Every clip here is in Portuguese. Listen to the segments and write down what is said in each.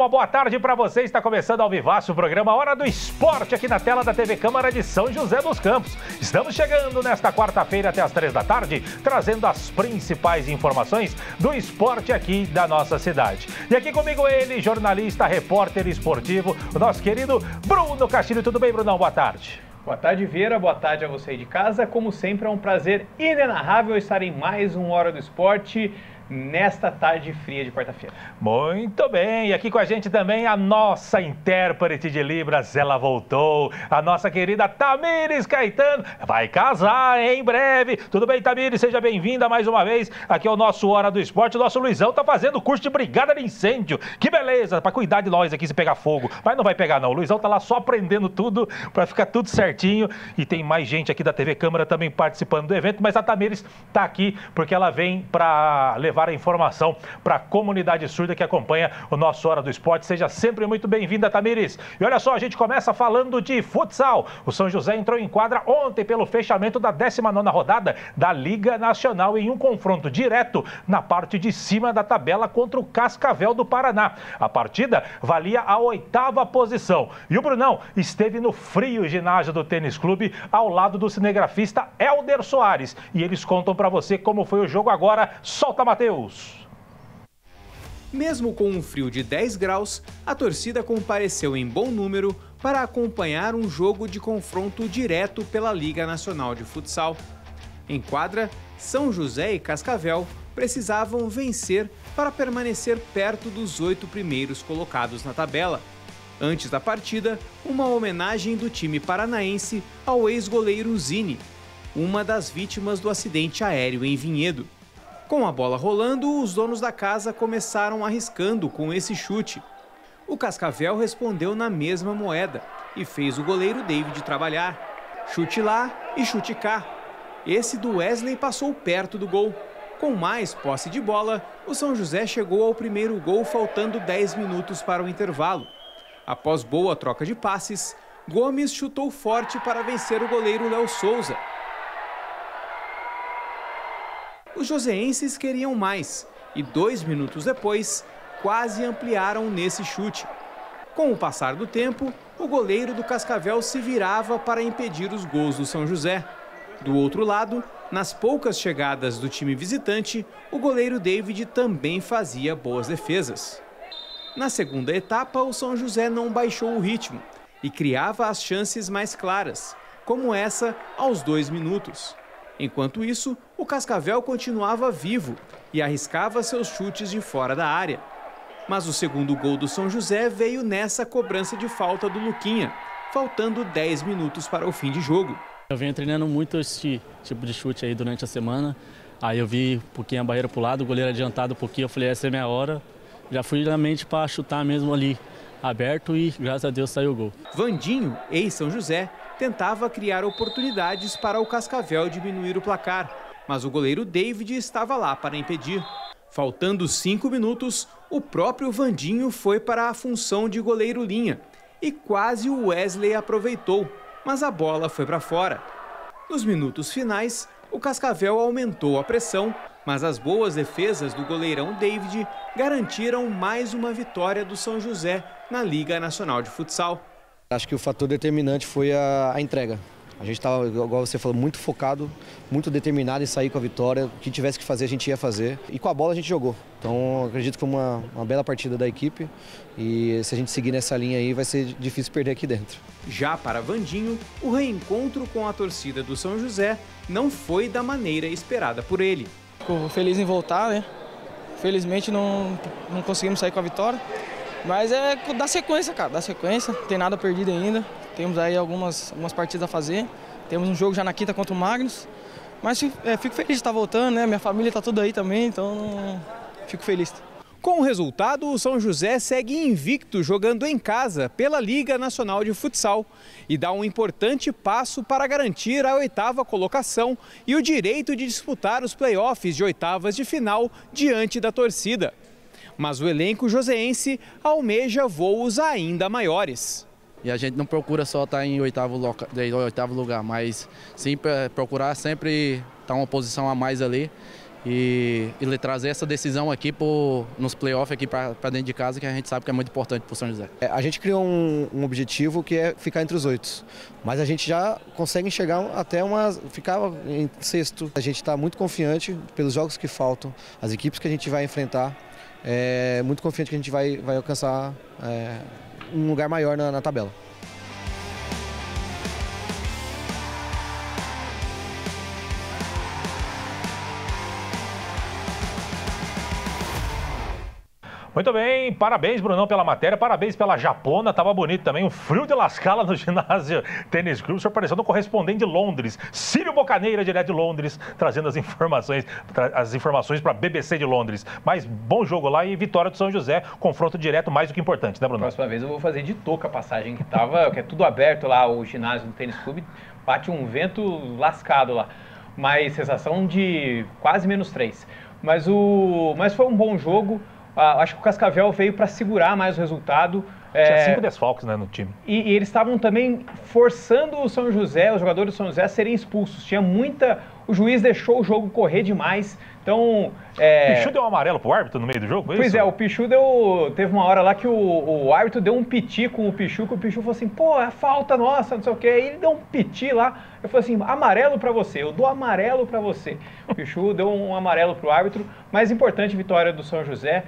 uma boa tarde para você. Está começando ao vivaço o programa Hora do Esporte aqui na tela da TV Câmara de São José dos Campos. Estamos chegando nesta quarta-feira até as 3 da tarde, trazendo as principais informações do esporte aqui da nossa cidade. E aqui comigo ele, jornalista, repórter esportivo, o nosso querido Bruno Castilho. Tudo bem, Brunão? Boa tarde. Boa tarde, Vieira. Boa tarde a você aí de casa. Como sempre, é um prazer inenarrável estar em mais um Hora do Esporte nesta tarde fria de quarta-feira. Muito bem, e aqui com a gente também a nossa intérprete de Libras, ela voltou, a nossa querida Tamires Caetano, vai casar em breve. Tudo bem, Tamires? Seja bem-vinda mais uma vez aqui ao nosso Hora do Esporte. O nosso Luizão tá fazendo curso de brigada de incêndio, que beleza, para cuidar de nós aqui se pegar fogo, mas não vai pegar não, o Luizão tá lá só aprendendo tudo para ficar tudo certinho, e tem mais gente aqui da TV Câmara também participando do evento, mas a Tamires tá aqui porque ela vem para levar a informação para a comunidade surda que acompanha o nosso Hora do Esporte. Seja sempre muito bem-vinda, Tamires. E olha só, a gente começa falando de futsal. O São José entrou em quadra ontem pelo fechamento da 19ª rodada da Liga Nacional em um confronto direto na parte de cima da tabela contra o Cascavel do Paraná. A partida valia a 8ª posição. E o Brunão esteve no frio ginásio do Tênis Clube ao lado do cinegrafista Helder Soares. E eles contam para você como foi o jogo agora. Solta, Matheus! Mesmo com um frio de 10 graus, a torcida compareceu em bom número para acompanhar um jogo de confronto direto pela Liga Nacional de Futsal. Em quadra, São José e Cascavel precisavam vencer para permanecer perto dos 8 primeiros colocados na tabela. Antes da partida, uma homenagem do time paranaense ao ex-goleiro Zini, uma das vítimas do acidente aéreo em Vinhedo. Com a bola rolando, os donos da casa começaram arriscando com esse chute. O Cascavel respondeu na mesma moeda e fez o goleiro David trabalhar. Chute lá e chute cá. Esse do Wesley passou perto do gol. Com mais posse de bola, o São José chegou ao primeiro gol faltando 10 minutos para o intervalo. Após boa troca de passes, Gomes chutou forte para vencer o goleiro Léo Souza. Os joseenses queriam mais e 2 minutos depois, quase ampliaram nesse chute. Com o passar do tempo, o goleiro do Cascavel se virava para impedir os gols do São José. Do outro lado, nas poucas chegadas do time visitante, o goleiro David também fazia boas defesas. Na segunda etapa, o São José não baixou o ritmo e criava as chances mais claras, como essa aos 2 minutos. Enquanto isso, o Cascavel continuava vivo e arriscava seus chutes de fora da área. Mas o segundo gol do São José veio nessa cobrança de falta do Luquinha, faltando 10 minutos para o fim de jogo. Eu venho treinando muito esse tipo de chute aí durante a semana. Aí eu vi um pouquinho a barreira para o lado, o goleiro adiantado um pouquinho, eu falei, essa é minha hora. Já fui na mente para chutar mesmo ali aberto e graças a Deus saiu o gol. Vandinho, ex-São José, tentava criar oportunidades para o Cascavel diminuir o placar, mas o goleiro David estava lá para impedir. Faltando 5 minutos, o próprio Vandinho foi para a função de goleiro linha e quase o Wesley aproveitou, mas a bola foi para fora. Nos minutos finais, o Cascavel aumentou a pressão, mas as boas defesas do goleirão David garantiram mais uma vitória do São José na Liga Nacional de Futsal. Acho que o fator determinante foi a entrega. A gente estava, igual você falou, muito focado, muito determinado em sair com a vitória. O que tivesse que fazer, a gente ia fazer. E com a bola a gente jogou. Então, acredito que foi uma bela partida da equipe. E se a gente seguir nessa linha aí, vai ser difícil perder aqui dentro. Já para Vandinho, o reencontro com a torcida do São José não foi da maneira esperada por ele. Fico feliz em voltar, né? Felizmente não conseguimos sair com a vitória. Mas é da sequência, cara, da sequência, não tem nada perdido ainda. Temos aí algumas partidas a fazer. Temos um jogo já na quinta contra o Magnus. Mas fico feliz de estar voltando, né? Minha família está tudo aí também, então fico feliz. Com o resultado, o São José segue invicto jogando em casa pela Liga Nacional de Futsal e dá um importante passo para garantir a 8ª colocação e o direito de disputar os playoffs de oitavas de final diante da torcida. Mas o elenco joseense almeja voos ainda maiores. E a gente não procura só estar em oitavo lugar, mas sim procurar sempre estar uma posição a mais ali e trazer essa decisão aqui nos playoffs aqui para dentro de casa, que a gente sabe que é muito importante para o São José. A gente criou um objetivo que é ficar entre os 8, mas a gente já consegue enxergar até ficar em sexto. A gente está muito confiante pelos jogos que faltam, as equipes que a gente vai enfrentar, muito confiante que a gente vai alcançar um lugar maior na tabela. Muito bem, parabéns, Brunão, pela matéria, parabéns pela japona, tava bonito também, um frio de lascala no ginásio Tênis Clube, o senhor apareceu no correspondente de Londres, Círio Bocaneira, direto de Londres, trazendo as informações para a BBC de Londres. Mas bom jogo lá e vitória do São José, confronto direto mais do que importante, né, Brunão? Próxima vez eu vou fazer de touca a passagem que é tudo aberto lá, o ginásio do Tênis Clube, bate um vento lascado lá, mas sensação de quase -3. Mas foi um bom jogo. Acho que o Cascavel veio para segurar mais o resultado. Tinha 5 desfalques, né, no time. E eles estavam também forçando o São José, os jogadores do São José, a serem expulsos. O juiz deixou o jogo correr demais. Então, O Pichu deu um amarelo pro árbitro no meio do jogo? Pois é, o Pichu teve uma hora lá que o árbitro deu um piti com o Pichu, que o Pichu falou assim, pô, é falta nossa, não sei o quê. Aí ele deu um piti lá, eu falei assim, amarelo pra você, eu dou amarelo pra você. O Pichu deu um amarelo pro árbitro, mas importante vitória do São José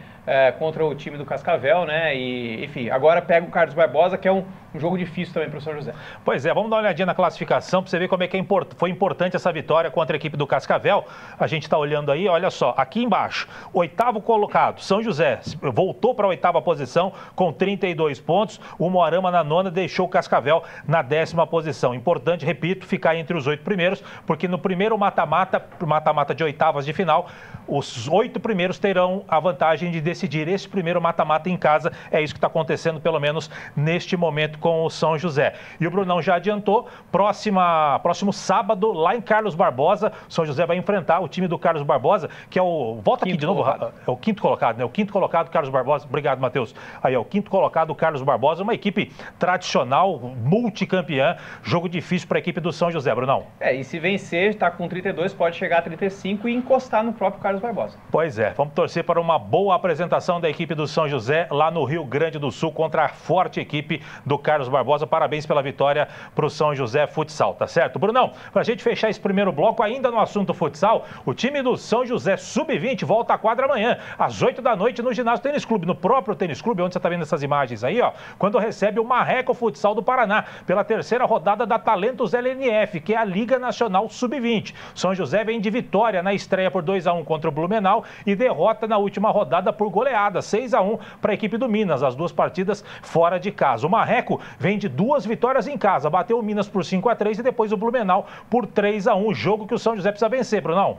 contra o time do Cascavel, né? E, enfim, agora pega o Carlos Barbosa, que é um jogo difícil também pro São José. Pois é, vamos dar uma olhadinha na classificação pra você ver como é que foi importante essa vitória contra a equipe do Cascavel. A gente tá olhando aí, olha só, aqui embaixo, 8º colocado, São José, voltou para a 8ª posição com 32 pontos, o Moarama na 9ª deixou o Cascavel na 10ª posição. Importante, repito, ficar entre os 8 primeiros, porque no primeiro mata-mata de oitavas de final, os 8 primeiros terão a vantagem de decidir esse primeiro mata-mata em casa. É isso que está acontecendo, pelo menos neste momento, com o São José. E o Brunão já adiantou, próximo sábado, lá em Carlos Barbosa, o São José vai enfrentar o time do Carlos Barbosa, que é volta aqui de novo, é o 5º colocado, né? O 5º colocado, Carlos Barbosa. Obrigado, Matheus. Aí, o 5º colocado, Carlos Barbosa, uma equipe tradicional, multicampeã, jogo difícil para a equipe do São José, Brunão. E se vencer, está com 32, pode chegar a 35 e encostar no próprio Carlos Barbosa. Pois é, vamos torcer para uma boa apresentação da equipe do São José lá no Rio Grande do Sul contra a forte equipe do Carlos Barbosa. Parabéns pela vitória para o São José Futsal, tá certo? Brunão, para a gente fechar esse primeiro bloco, ainda no assunto futsal, o time do São José Sub-20 volta à quadra amanhã, às 8 da noite, no ginásio Tênis Clube, no próprio Tênis Clube, onde você está vendo essas imagens aí, ó, quando recebe o Marreco Futsal do Paraná, pela 3ª rodada da Talentos LNF, que é a Liga Nacional Sub-20. São José vem de vitória na estreia por 2-1 contra o Blumenau e derrota na última rodada por goleada, 6-1 para a equipe do Minas, as 2 partidas fora de casa. O Marreco vem de 2 vitórias em casa, bateu o Minas por 5-3 e depois o Blumenau por 3-1, jogo que o São José precisa vencer, Brunão.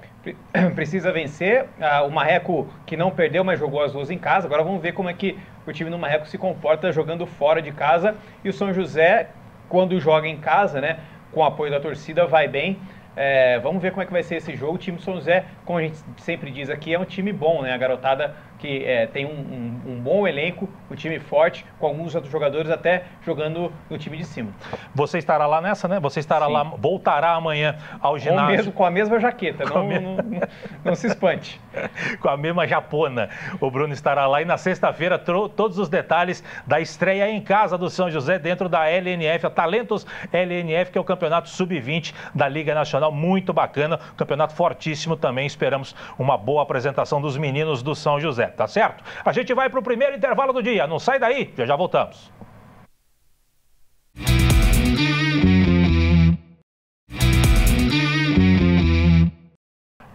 Precisa vencer, o Marreco que não perdeu, mas jogou as 2 em casa. Agora vamos ver como é que o time do Marreco se comporta jogando fora de casa. E o São José, quando joga em casa, né, com o apoio da torcida, vai bem. Vamos ver como é que vai ser esse jogo. O time do São José, como a gente sempre diz aqui, é um time bom, né? A garotada que tem um bom elenco, um time forte, com alguns outros jogadores até jogando no time de cima. Você estará lá nessa, né? Você estará lá, voltará amanhã ao ginásio. Com a mesma jaqueta, não se espante. Com a mesma japona. O Bruno estará lá e na sexta-feira todos os detalhes da estreia em casa do São José dentro da LNF, a Talentos LNF, que é o campeonato sub-20 da Liga Nacional. Muito bacana, campeonato fortíssimo também. Esperamos uma boa apresentação dos meninos do São José, tá certo? A gente vai para o primeiro intervalo do dia. Não sai daí, já voltamos.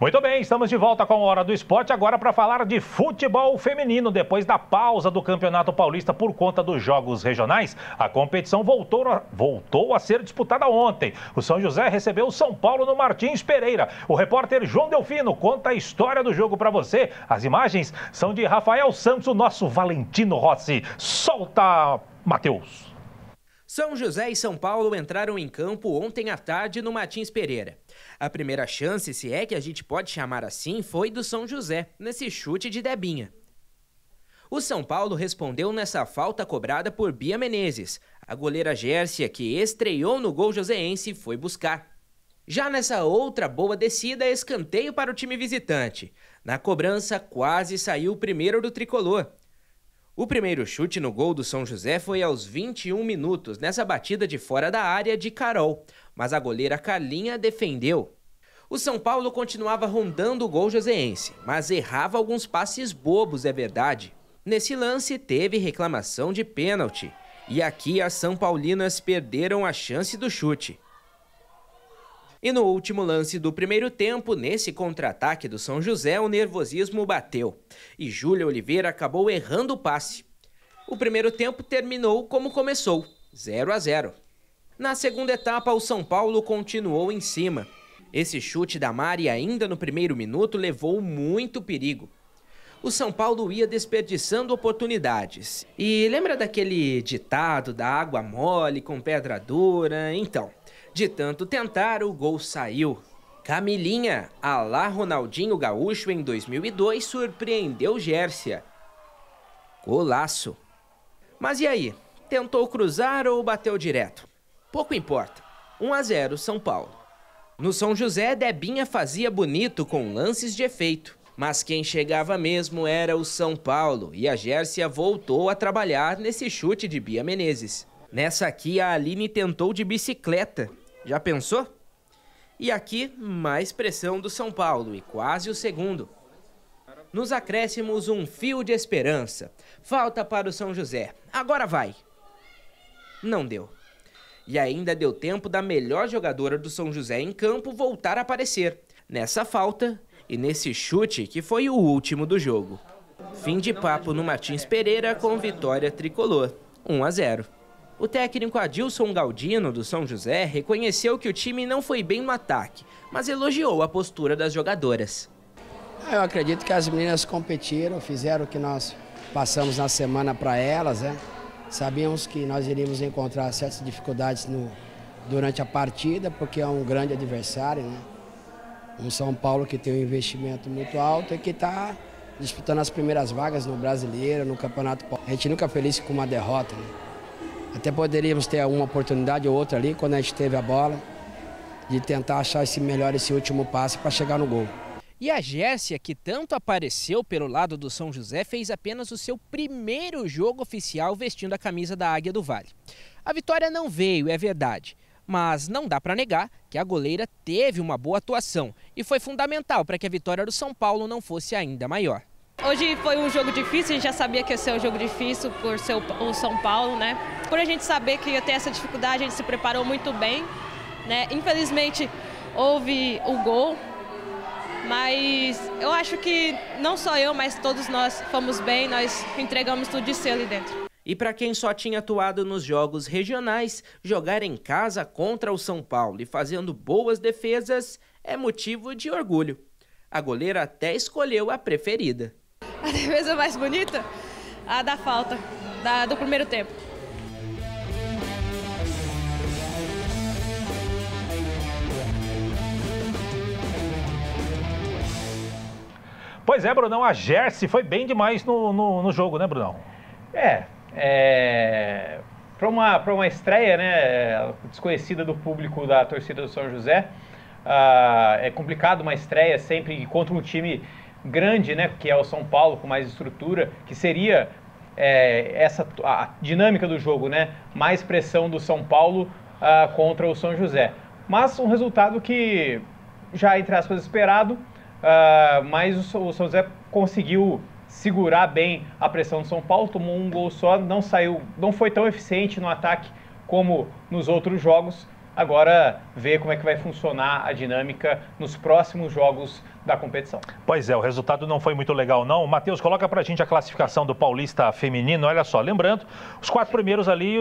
Muito bem, estamos de volta com a Hora do Esporte, agora para falar de futebol feminino. Depois da pausa do Campeonato Paulista por conta dos jogos regionais, a competição voltou a ser disputada ontem. O São José recebeu o São Paulo no Martins Pereira. O repórter João Delfino conta a história do jogo para você. As imagens são de Rafael Santos, o nosso Valentino Rossi. Solta, Matheus. São José e São Paulo entraram em campo ontem à tarde no Martins Pereira. A primeira chance, se é que a gente pode chamar assim, foi do São José, nesse chute de Debinha. O São Paulo respondeu nessa falta cobrada por Bia Menezes. A goleira Gércia, que estreou no gol joseense, foi buscar. Já nessa outra boa descida, escanteio para o time visitante. Na cobrança, quase saiu o primeiro do tricolor. O primeiro chute no gol do São José foi aos 21 minutos, nessa batida de fora da área de Carol, mas a goleira Carlinha defendeu. O São Paulo continuava rondando o gol joseense, mas errava alguns passes bobos, é verdade. Nesse lance, teve reclamação de pênalti, e aqui as São Paulinas perderam a chance do chute. E no último lance do primeiro tempo, nesse contra-ataque do São José, o nervosismo bateu. E Júlia Oliveira acabou errando o passe. O primeiro tempo terminou como começou, 0-0. Na segunda etapa, o São Paulo continuou em cima. Esse chute da Mari ainda no primeiro minuto levou muito perigo. O São Paulo ia desperdiçando oportunidades. E lembra daquele ditado da água mole com pedra dura? Então, de tanto tentar, o gol saiu. Camilinha, à la Ronaldinho Gaúcho em 2002, surpreendeu Gércia. Golaço. Mas e aí? Tentou cruzar ou bateu direto? Pouco importa. 1-0 São Paulo. No São José, Debinha fazia bonito com lances de efeito. Mas quem chegava mesmo era o São Paulo, e a Gércia voltou a trabalhar nesse chute de Bia Menezes. Nessa aqui, a Aline tentou de bicicleta. Já pensou? E aqui, mais pressão do São Paulo, e quase o segundo. Nos acréscimos, um fio de esperança. Falta para o São José. Agora vai. Não deu. E ainda deu tempo da melhor jogadora do São José em campo voltar a aparecer. Nessa falta e nesse chute que foi o último do jogo. Fim de papo no Martins Pereira com vitória tricolor, 1-0. O técnico Adilson Galdino, do São José, reconheceu que o time não foi bem no ataque, mas elogiou a postura das jogadoras. Eu acredito que as meninas competiram, fizeram o que nós passamos na semana para elas, né? Sabíamos que nós iríamos encontrar certas dificuldades durante a partida, porque é um grande adversário, né? Um São Paulo que tem um investimento muito alto e que está disputando as primeiras vagas no Brasileiro, no Campeonato Paulista. A gente nunca é feliz com uma derrota, né? Até poderíamos ter uma oportunidade ou outra ali, quando a gente teve a bola, de tentar achar esse último passe para chegar no gol. E a Gércia, que tanto apareceu pelo lado do São José, fez apenas o seu primeiro jogo oficial vestindo a camisa da Águia do Vale. A vitória não veio, é verdade, mas não dá para negar que a goleira teve uma boa atuação e foi fundamental para que a vitória do São Paulo não fosse ainda maior. Hoje foi um jogo difícil, a gente já sabia que ia ser um jogo difícil por ser o São Paulo, né? Por a gente saber que ia ter essa dificuldade, a gente se preparou muito bem, né? Infelizmente houve o gol, mas eu acho que não só eu, mas todos nós fomos bem, nós entregamos tudo de si ali dentro. E para quem só tinha atuado nos jogos regionais, jogar em casa contra o São Paulo e fazendo boas defesas é motivo de orgulho. A goleira até escolheu a preferida. A defesa mais bonita? A da falta, do primeiro tempo. Pois é, Brunão, a Gércia foi bem demais no jogo, né, Brunão? Para uma estreia, né, desconhecida do público da torcida do São José, é complicado uma estreia sempre contra um time grande, né, que é o São Paulo, com mais estrutura, que seria a dinâmica do jogo, né, mais pressão do São Paulo contra o São José. Mas um resultado que já, entre aspas, esperado, mas o São José conseguiu segurar bem a pressão do São Paulo, tomou um gol só, não foi tão eficiente no ataque como nos outros jogos. Agora ver como é que vai funcionar a dinâmica nos próximos jogos da competição. Pois é, o resultado não foi muito legal não. Matheus, coloca pra gente a classificação do Paulista feminino. Olha só, lembrando, os 4 primeiros ali,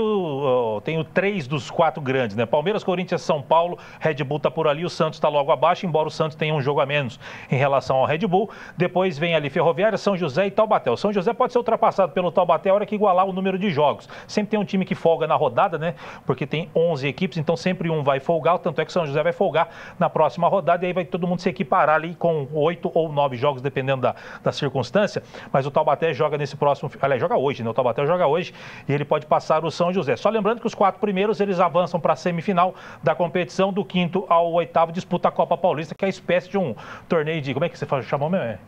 tem 3 dos 4 grandes, né? Palmeiras, Corinthians, São Paulo, Red Bull tá por ali, o Santos tá logo abaixo, embora o Santos tenha um jogo a menos em relação ao Red Bull. Depois vem ali Ferroviária, São José e Taubaté. O São José pode ser ultrapassado pelo Taubaté a hora que igualar o número de jogos. Sempre tem um time que folga na rodada, né? Porque tem 11 equipes, então sempre um vai folgar, tanto é que o São José vai folgar na próxima rodada e aí vai todo mundo se equiparar ali com são 8 ou 9 jogos, dependendo da circunstância, mas o Taubaté joga nesse próximo, aliás, joga hoje, né? O Taubaté joga hoje e ele pode passar o São José. Só lembrando que os 4 primeiros, eles avançam para a semifinal da competição, do 5º ao 8º, disputa a Copa Paulista, que é a espécie de um torneio de, como é que você chamou mesmo?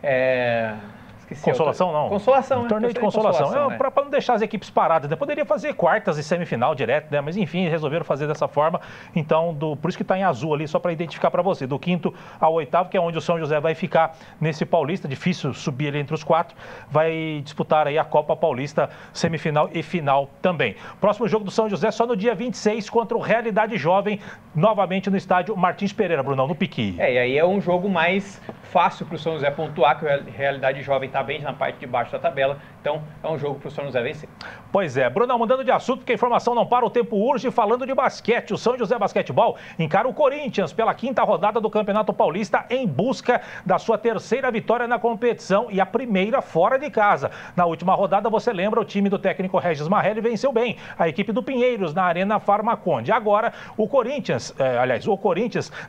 Consolação, não? Consolação, torneio de consolação. Para não deixar as equipes paradas, né? Poderia fazer quartas e semifinal direto, né? Mas enfim, resolveram fazer dessa forma. Então, por isso que está em azul ali, só para identificar para você. Do 5º ao 8º, que é onde o São José vai ficar nesse Paulista, difícil subir ali entre os 4, vai disputar aí a Copa Paulista, semifinal e final também. Próximo jogo do São José só no dia 26 contra o Realidade Jovem, novamente no estádio Martins Pereira, Brunão, no Piqui. E aí é um jogo mais fácil para o São José pontuar, que o Realidade Jovem está bem na parte de baixo da tabela, então é um jogo para o São José vencer. Pois é, Brunão, mudando de assunto, porque a informação não para, o tempo urge, falando de basquete. O São José Basquetebol encara o Corinthians pela 5ª rodada do Campeonato Paulista em busca da sua 3ª vitória na competição e a primeira fora de casa. Na última rodada, você lembra, o time do técnico Regis Marrelli venceu bem a equipe do Pinheiros na Arena Farmaconde. Agora, o Corinthians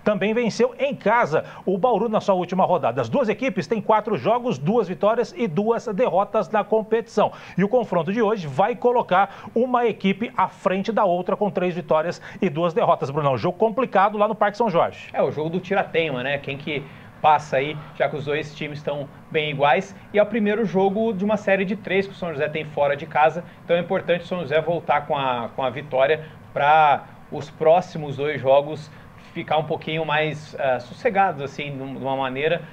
também venceu em casa o Bauru na sua última rodada. As duas equipes têm 4 jogos, 2 vitórias e 2 derrotas na competição. E o confronto de hoje vai colocar uma equipe à frente da outra com 3 vitórias e 2 derrotas, Brunão. Jogo complicado lá no Parque São Jorge. É o jogo do tira-teima, né? Quem que passa aí, já que os dois times estão bem iguais. E é o primeiro jogo de uma série de 3 que o São José tem fora de casa. Então é importante o São José voltar com a vitória para os próximos 2 jogos ficar um pouquinho mais sossegados, assim, de uma maneira,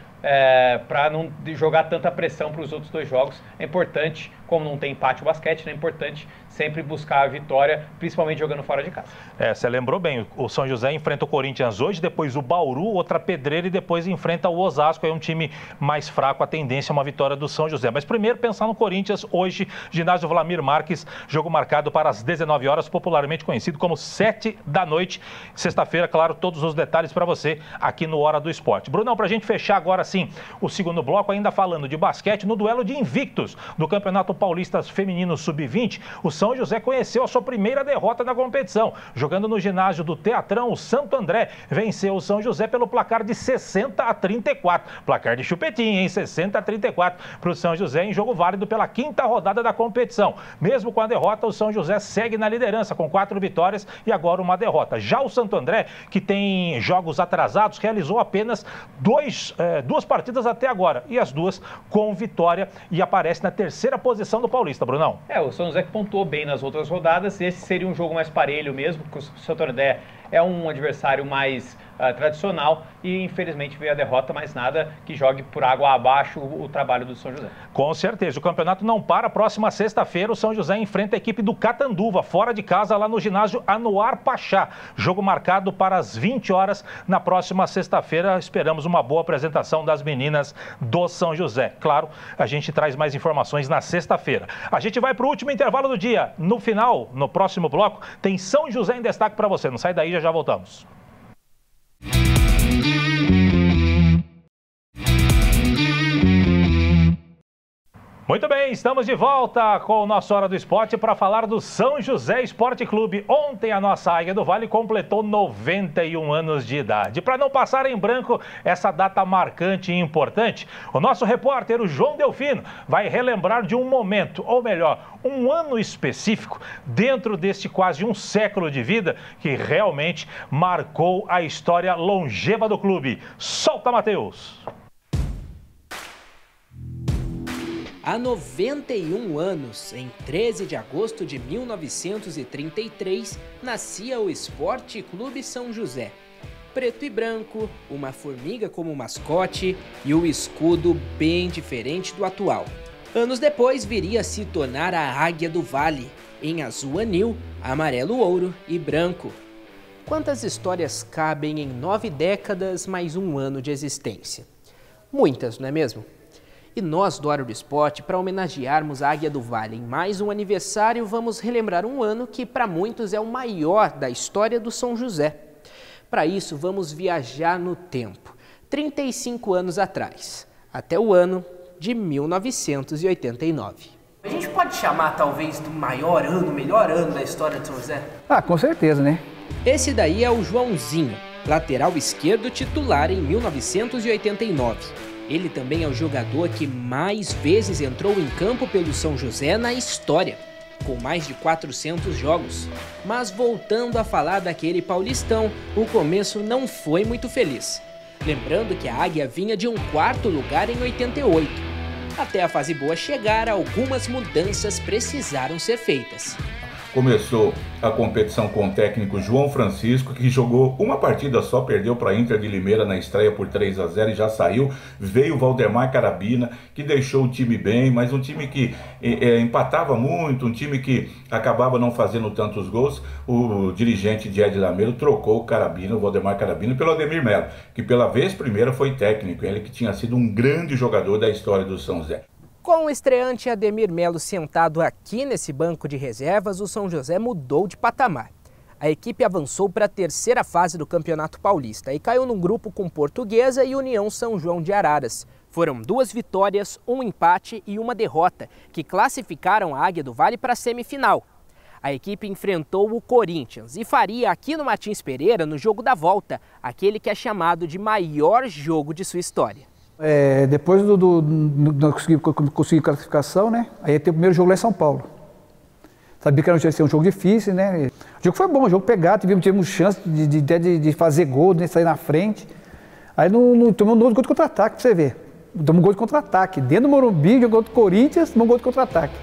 para não jogar tanta pressão para os outros 2 jogos. É importante, como não tem empate o basquete, né, é importante sempre buscar a vitória, principalmente jogando fora de casa. Você lembrou bem, o São José enfrenta o Corinthians hoje, depois o Bauru, outra pedreira e depois enfrenta o Osasco, é um time mais fraco, a tendência é uma vitória do São José. Mas primeiro pensar no Corinthians, hoje, ginásio Vlamir Marques, jogo marcado para as 19 horas, popularmente conhecido como 7 da noite, sexta-feira, claro, todos os detalhes para você aqui no Hora do Esporte. Brunão, para a gente fechar agora sim o segundo bloco, ainda falando de basquete, no duelo de invictos do Campeonato Paulista Feminino Sub-20, o São José conheceu a sua primeira derrota na competição. Jogando no ginásio do Teatrão, o Santo André venceu o São José pelo placar de 60-34. Placar de chupetinha, hein? 60-34 para o São José em jogo válido pela 5ª rodada da competição. Mesmo com a derrota, o São José segue na liderança com 4 vitórias e agora uma derrota. Já o Santo André, que tem jogos atrasados, realizou apenas 2 partidas até agora e as 2 com vitória e aparece na 3ª posição do Paulista, Brunão. O São José que pontuou bem nas outras rodadas, esse seria um jogo mais parelho mesmo, porque o Santo André é um adversário mais tradicional e infelizmente veio a derrota, mas nada que jogue por água abaixo o trabalho do São José. Com certeza, o campeonato não para. Próxima sexta-feira o São José enfrenta a equipe do Catanduva, fora de casa lá no ginásio Anuar Pachá. Jogo marcado para as 20 horas na próxima sexta-feira. Esperamos uma boa apresentação das meninas do São José. Claro, a gente traz mais informações na sexta-feira. A gente vai para o último intervalo do dia. No final, no próximo bloco, tem São José em destaque para você. Não sai daí, já voltamos. Muito bem, estamos de volta com o nosso Hora do Esporte para falar do São José Esporte Clube. Ontem a nossa Águia do Vale completou 91 anos de idade. Para não passar em branco essa data marcante e importante, o nosso repórter, o João Delfino, vai relembrar de um momento, ou melhor, um ano específico dentro deste quase um século de vida que realmente marcou a história longeva do clube. Solta, Matheus! Há 91 anos, em 13 de agosto de 1933, nascia o Esporte Clube São José. Preto e branco, uma formiga como mascote e o escudo bem diferente do atual. Anos depois viria a se tornar a Águia do Vale, em azul anil, amarelo ouro e branco. Quantas histórias cabem em 9 décadas mais um ano de existência? Muitas, não é mesmo? E nós do Hora do Esporte, para homenagearmos a Águia do Vale em mais um aniversário, vamos relembrar um ano que para muitos é o maior da história do São José. Para isso, vamos viajar no tempo, 35 anos atrás, até o ano de 1989. A gente pode chamar talvez do maior ano, melhor ano da história de São José? Com certeza, né? Esse daí é o Joãozinho. lateral esquerdo titular em 1989. Ele também é o jogador que mais vezes entrou em campo pelo São José na história, com mais de 400 jogos. Mas voltando a falar daquele Paulistão, o começo não foi muito feliz. Lembrando que a Águia vinha de um 4º lugar em 88. Até a fase boa chegar, algumas mudanças precisaram ser feitas. Começou a competição com o técnico João Francisco, que jogou uma partida só, perdeu para a Inter de Limeira na estreia por 3-0 e já saiu. Veio o Valdemar Carabina, que deixou o time bem, mas um time que empatava muito, um time que acabava não fazendo tantos gols. O dirigente de Ed Lameiro trocou o Carabina, o Valdemar Carabina, pelo Ademir Melo, que pela vez primeira foi técnico, ele que tinha sido um grande jogador da história do São José. Com o estreante Ademir Melo sentado aqui nesse banco de reservas, o São José mudou de patamar. A equipe avançou para a 3ª fase do Campeonato Paulista e caiu num grupo com Portuguesa e União São João de Araras. Foram 2 vitórias, 1 empate e 1 derrota, que classificaram a Águia do Vale para a semifinal. A equipe enfrentou o Corinthians e faria aqui no Martins Pereira no jogo da volta, aquele que é chamado de maior jogo de sua história. Depois conseguir classificação, né? Aí tem o primeiro jogo lá em São Paulo. Sabia que ia ser um jogo difícil, né? O jogo foi bom, o jogo pegado, tivemos chance de fazer gol, de sair na frente. Aí tomamos um gol de contra-ataque, pra você ver. Tomamos um gol de contra-ataque. Dentro do Morumbi, jogou contra o Corinthians, tomamos um gol de contra-ataque.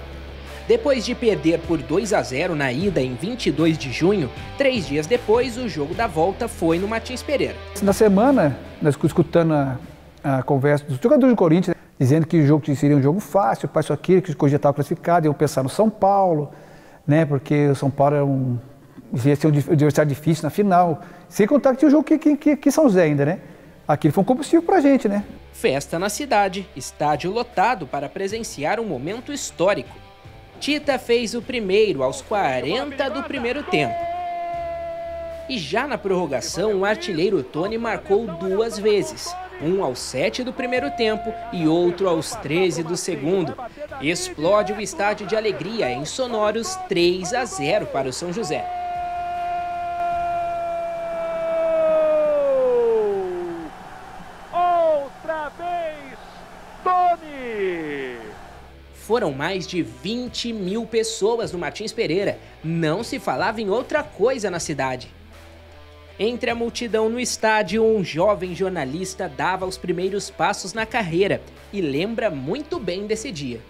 Depois de perder por 2-0 na ida em 22 de junho, 3 dias depois, o jogo da volta foi no Martins Pereira. Na semana, nós escutando a conversa dos jogadores do Corinthians, né, dizendo que o jogo seria um jogo fácil, para isso aqui, que o Corinthians estava classificado, iam pensar no São Paulo, né, porque o São Paulo ia ser um adversário difícil na final, sem contar que tinha um jogo que São José ainda, né? Aquilo foi um combustível para a gente, né? Festa na cidade, estádio lotado para presenciar um momento histórico. Tita fez o primeiro aos 40 do primeiro tempo. E já na prorrogação, o artilheiro Tony marcou 2 vezes. Um aos 7 do primeiro tempo e outro aos 13 do segundo. Explode o estádio de alegria em sonoros 3-0 para o São José. Outra vez, Tony! Foram mais de 20 mil pessoas no Martins Pereira. Não se falava em outra coisa na cidade. Entre a multidão no estádio, um jovem jornalista dava os primeiros passos na carreira e lembra muito bem desse dia.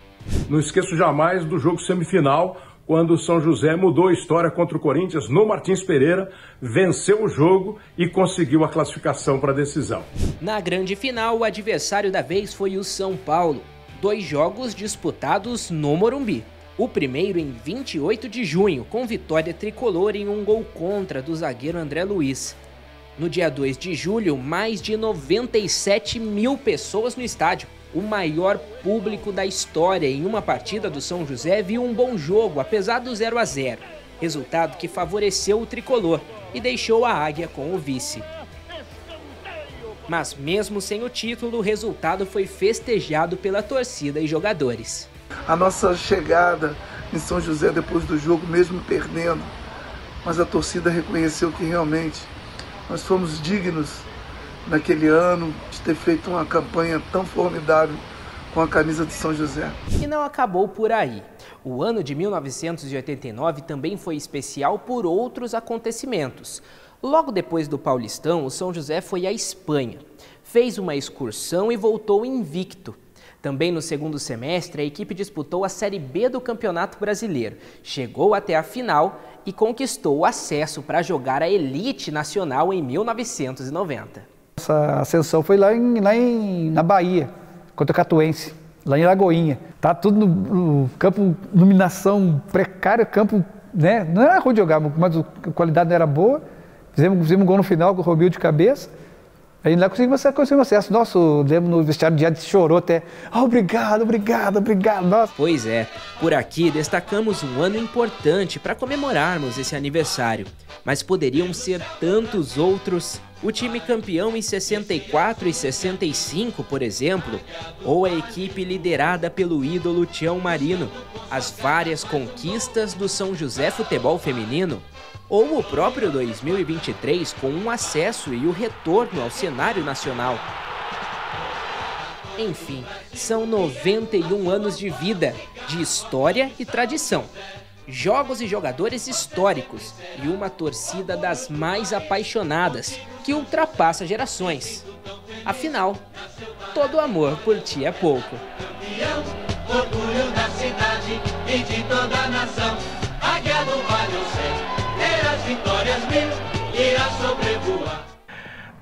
Não esqueço jamais do jogo semifinal, quando o São José mudou a história contra o Corinthians no Martins Pereira, venceu o jogo e conseguiu a classificação para a decisão. Na grande final, o adversário da vez foi o São Paulo. 2 jogos disputados no Morumbi. O primeiro em 28 de junho, com vitória tricolor em um gol contra do zagueiro André Luiz. No dia 2 de julho, mais de 97 mil pessoas no estádio. O maior público da história em uma partida do São José viu um bom jogo, apesar do 0-0. Resultado que favoreceu o tricolor e deixou a Águia com o vice. Mas mesmo sem o título, o resultado foi festejado pela torcida e jogadores. A nossa chegada em São José depois do jogo, mesmo perdendo, mas a torcida reconheceu que realmente nós fomos dignos naquele ano de ter feito uma campanha tão formidável com a camisa de São José. E não acabou por aí. O ano de 1989 também foi especial por outros acontecimentos. Logo depois do Paulistão, o São José foi à Espanha. Fez uma excursão e voltou invicto. Também no segundo semestre, a equipe disputou a Série B do Campeonato Brasileiro. Chegou até a final e conquistou o acesso para jogar a Elite Nacional em 1990. Essa ascensão foi lá na Bahia, contra o Catuense, lá em Lagoinha. Tá tudo no campo, iluminação precária, campo, né? Não era ruim de jogar, mas a qualidade não era boa. Fizemos um gol no final com o Robinho de cabeça. Aí lá conseguimos acesso. Nossa, lembro no vestiário de Adi chorou até. Obrigado. Nossa. Pois é, por aqui destacamos um ano importante para comemorarmos esse aniversário. Mas poderiam ser tantos outros. O time campeão em 64 e 65, por exemplo, ou a equipe liderada pelo ídolo Tião Marino, as várias conquistas do São José Futebol Feminino, ou o próprio 2023 com um acesso e o retorno ao cenário nacional. Enfim, são 91 anos de vida, de história e tradição. Jogos e jogadores históricos e uma torcida das mais apaixonadas, que ultrapassa gerações. Afinal, todo amor por ti é pouco. Orgulho da cidade e de toda a nação. Águia do Vale, eu sei, ter as vitórias mil, irá sobrevoar.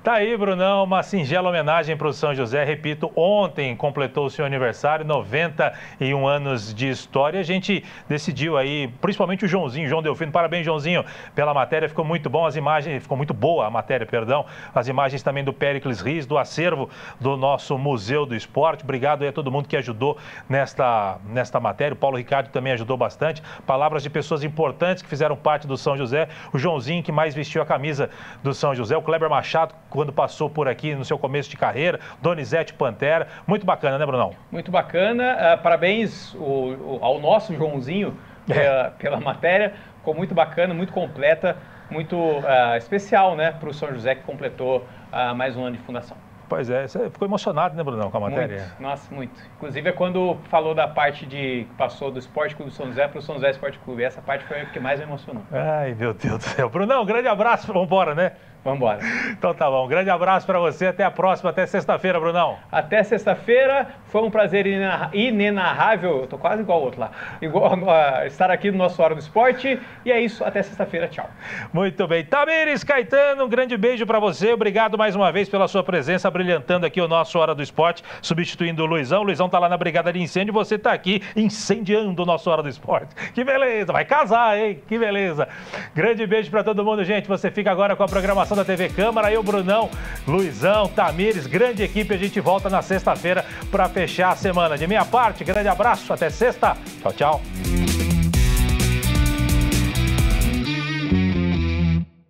Tá aí, Brunão, uma singela homenagem para o São José. Repito, ontem completou o seu aniversário, 91 anos de história. A gente decidiu aí, principalmente o Joãozinho, João Delfino. Parabéns, Joãozinho, pela matéria. Ficou muito bom as imagens, ficou muito boa a matéria, perdão. As imagens também do Péricles Riz, do acervo do nosso Museu do Esporte. Obrigado aí a todo mundo que ajudou nesta matéria. O Paulo Ricardo também ajudou bastante. Palavras de pessoas importantes que fizeram parte do São José. O Joãozinho, que mais vestiu a camisa do São José. O Kleber Machado, quando passou por aqui no seu começo de carreira, Donizete Pantera, muito bacana, né, Brunão? Muito bacana, parabéns ao nosso Joãozinho pela matéria, ficou muito bacana, muito completa, muito especial, né, para o São José que completou mais um ano de fundação. Pois é, você ficou emocionado, né, Brunão, com a matéria? Muito, nossa, muito. Inclusive, quando falou da parte que passou do Esporte Clube São José para o São José Esporte Clube, essa parte foi a que mais me emocionou. Ai, meu Deus do céu. Brunão, um grande abraço, vamos embora, né? Vamos embora. Então tá bom, um grande abraço para você, até a próxima, até sexta-feira, Brunão. Até sexta-feira, foi um prazer inenarrável, eu tô quase igual ao outro lá, estar aqui no nosso Hora do Esporte, e é isso, até sexta-feira, tchau. Muito bem, Tamires Caetano, um grande beijo para você, obrigado mais uma vez pela sua presença, brilhantando aqui o nosso Hora do Esporte, substituindo o Luizão. O Luizão tá lá na Brigada de Incêndio, você tá aqui incendiando o nosso Hora do Esporte. Que beleza, vai casar, hein? Que beleza. Grande beijo para todo mundo, gente, você fica agora com a programação da TV Câmara, eu, Brunão, Luizão, Tamires, grande equipe, a gente volta na sexta-feira para fechar a semana. De minha parte, grande abraço, até sexta, tchau, tchau.